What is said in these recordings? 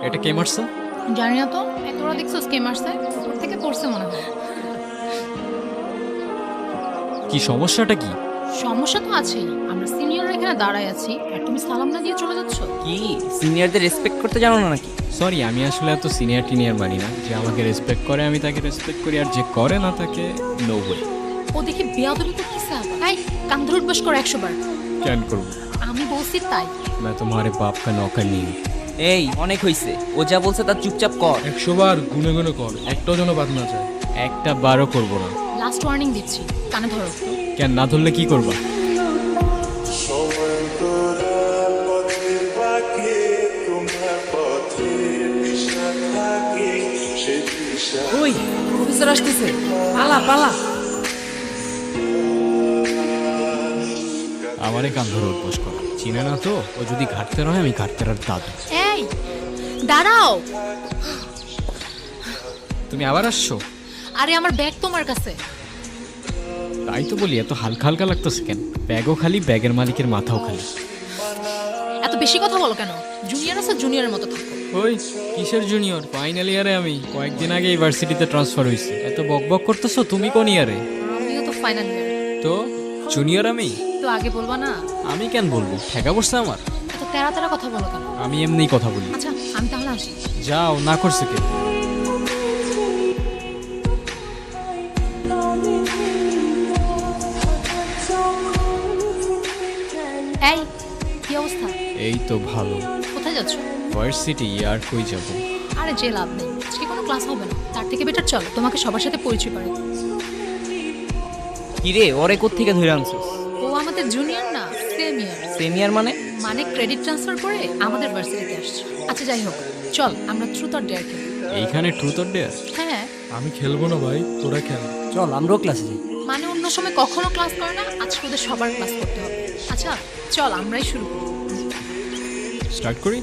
এটা কে মারছে? জানি না তো, তোরা দেখছিস কে মারছে? উপর থেকে পড়ছে মনে হয়। কি সমস্যাটা কি? সমস্যা তো আছেই, আমরা সিনিয়ররা এখানে দাঁড়ায় আছি আর তুমি সালাম না দিয়ে চলে যাচ্ছ। কি সিনিয়রদের রেসপেক্ট করতে জানো না নাকি? সরি, আমি আসলে এত সিনিয়র টিনিয়র মানি না। যে আমাকে রেসপেক্ট করে আমি তাকে রেসপেক্ট করি, আর যে করে না তাকে নো ওয়ে। ও দেখি বেয়াদবি করতেছে আবার। এই কান ধরে উঠবাস করো 100 বার। কেন করবো? আমি বলছি তাই। मैं तुम्हारे बाप का नौकर नहीं हूँ। এই অনেক হইছে, ও যা বলছে তার চুপচাপ কর। 100 বার গুনে গুনে কর, একটাও যেন বাদ না যায়। একটা বারও করবো না। লাস্ট ওয়ার্নিং দিচ্ছি, কানে ধরো। কেন না ধরলে কি করবা? ওই প্রফেসর আসতেছে, পালা পালা। আমারে কান ধরে উঠবোস কর, চিনে না তো? ও যদি ঘাটতে রয় আমি ঘাটতে আর দাদু। এই দাঁড়াও। তুমি আবার আসছো? আরে আমার ব্যাগ তোমার কাছে। তাই তো বলি, এত হালকা হালকা লাগতেছে কেন? ব্যাগও খালি, ব্যাগের মালিকের মাথাও খালি। এত বেশি কথা বলো কেন? জুনিয়র আছে, জুনিয়রের মতো থাকো। ওই কিসের জুনিয়র? ফাইনাল ইয়ারে আমি, কয়েকদিন আগে ইউনিভার্সিটিতে ট্রান্সফার হইছি। এত বকবক করতেছো, তুমি কোন ইয়ারে? আমিও তো ফাইনাল ইয়ার। তো জুনিয়র আমি? তো আগে বলবা না? আমি কেন বলবো? ঠেকা পড়ছে আমার। এত তেরা তেরা কথা বলো কেন? আমি এমনিই কথা বলি। আচ্ছা আমি তাহলে আসি। যাও, না করছে কে? এই কি অবস্থা? এই তো ভালো। কোথায় যাচ্ছ? ভার্সিটি আর কই যাব? আরে যে লাভ নেই, আজকে কোনো ক্লাস হবে না। তার থেকে বেটার চলো তোমাকে সবার সাথে পরিচয় করে দিই। কি রে, ওরে কোত্থেকে ধরে আনছিস? ও আমাদের জুনিয়র না, সেম ইয়ার। সিনিয়র মানে? মানে ক্রেডিট ট্রান্সফার করে আমাদের ভার্সিটিতে আসছে। আচ্ছা যাই হোক, চল আমরা ট্রুথ অর ডেয়ার খেলি। এইখানে ট্রুথ অর ডেয়ার? হ্যাঁ আমি খেলবো না ভাই, তোরা খেল। চল আমরাও ক্লাসে যাই। মানে অন্য সময় কখনো ক্লাস করে না, আজকে ওদের সবার ক্লাস করতে হবে। আচ্ছা চল আমরাই শুরু করি। স্টার্ট করি।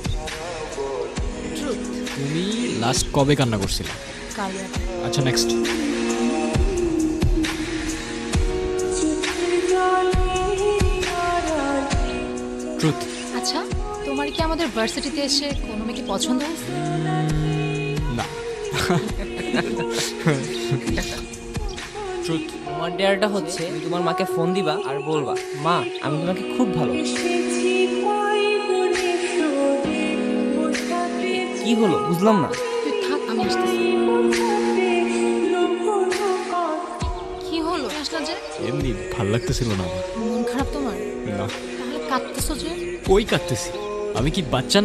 ট্রুথ। তুমি লাস্ট কবে কান্না করছিলে? কাল রাতে। আচ্ছা নেক্সট। ট্রুথ। আচ্ছা তোমার কি আমাদের ভার্সিটিতে এসে কোনো মেয়েকে পছন্দ হয়েছে? না। ট্রুথ। তোমার ডেয়ারটা হচ্ছে তুমি তোমার মাকে ফোন দিবা আর বলবা, মা আমি তোমাকে খুব ভালো। কি হলো বুঝলাম না। তুই থাক, আমি আসতেছি। কি হলো আসলে যে? এমনি ভাল লাগতেছিল না আমার। মন খারাপ তোমার? না। তাহলে কাঁদতেছো যে? কই কাঁদতেছি? আমি কি বাচ্চা?